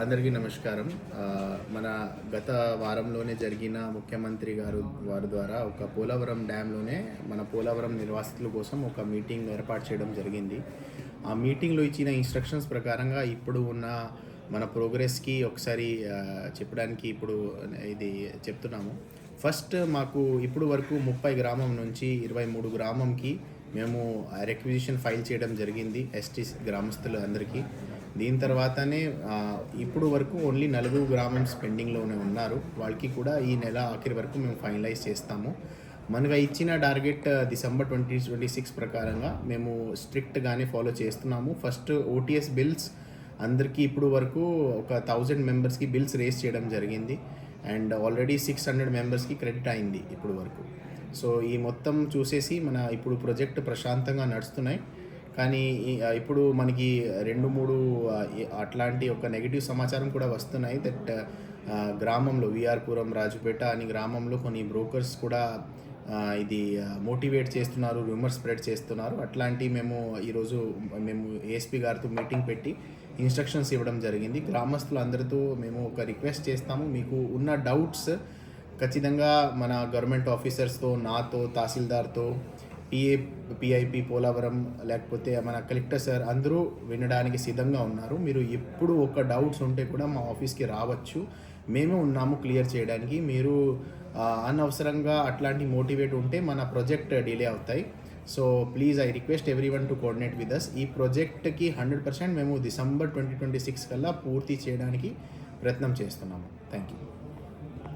అందరికీ నమస్కారం. మన గత వారంలోనే జరిగిన ముఖ్యమంత్రి వారి ద్వారా ఒక పోలవరం డ్యాంలోనే మన పోలవరం నిర్వాసితుల కోసం ఒక మీటింగ్ ఏర్పాటు చేయడం జరిగింది. ఆ మీటింగ్లో ఇచ్చిన ఇన్స్ట్రక్షన్స్ ప్రకారంగా ఇప్పుడు ఉన్న మన ప్రోగ్రెస్కి ఒకసారి చెప్పడానికి ఇప్పుడు ఇది చెప్తున్నాము. ఫస్ట్ మాకు ఇప్పుడు వరకు 30 గ్రామం నుంచి 23 గ్రామంకి మేము రిక్విజిషన్ ఫైల్ చేయడం జరిగింది ఎస్టీ గ్రామస్తులు అందరికీ. దీని తర్వాతనే ఇప్పుడు వరకు ఓన్లీ 4 గ్రామం పెండింగ్లోనే ఉన్నారు. వాళ్ళకి కూడా ఈ నెల ఆఖరి వరకు మేము ఫైనలైజ్ చేస్తాము. మనకు ఇచ్చిన టార్గెట్ డిసెంబర్ 2026 ప్రకారంగా మేము స్ట్రిక్ట్గానే ఫాలో చేస్తున్నాము. ఫస్ట్ ఓటీఎస్ బిల్స్ అందరికీ ఇప్పుడు వరకు ఒక 1000 మెంబర్స్కి బిల్స్ రేస్ చేయడం జరిగింది అండ్ ఆల్రెడీ 600 మెంబర్స్కి క్రెడిట్ అయింది ఇప్పుడు వరకు. సో ఈ మొత్తం చూసేసి మన ఇప్పుడు ప్రాజెక్ట్ ప్రశాంతంగా నడుస్తున్నాయి. కానీ ఇప్పుడు మనకి 2-3 అట్లాంటి ఒక నెగిటివ్ సమాచారం కూడా వస్తున్నాయి. దట్ గ్రామంలో విఆర్పురం రాజుపేట అని గ్రామంలో కొన్ని బ్రోకర్స్ కూడా ఇది మోటివేట్ చేస్తున్నారు, రూమర్ స్ప్రెడ్ చేస్తున్నారు. అట్లాంటి మేము ఈరోజు ఏఎస్పీ గారితో మీటింగ్ పెట్టి ఇన్స్ట్రక్షన్స్ ఇవ్వడం జరిగింది. గ్రామస్తులు అందరితో మేము ఒక రిక్వెస్ట్ చేస్తాము, మీకు ఉన్న డౌట్స్ ఖచ్చితంగా మన గవర్నమెంట్ ఆఫీసర్స్తో, నాతో, తహసీల్దార్తో, పిఐపి పోలవరం లేకపోతే మన కలెక్టర్ సార్ అందరూ వినడానికి సిద్ధంగా ఉన్నారు. మీరు ఎప్పుడు ఒక డౌట్స్ ఉంటే కూడా మా ఆఫీస్కి రావచ్చు, మేము ఉన్నాము క్లియర్ చేయడానికి. మీరు అనవసరంగా అట్లాంటి మోటివేట్ ఉంటే మన ప్రాజెక్ట్ డిలే అవుతాయి. So please I request everyone to coordinate with us. ఈ ప్రాజెక్ట్కి 100% మేము డిసెంబర్ 2026 కల్లా పూర్తి చేయడానికి ప్రయత్నం చేస్తున్నాము. Thank you.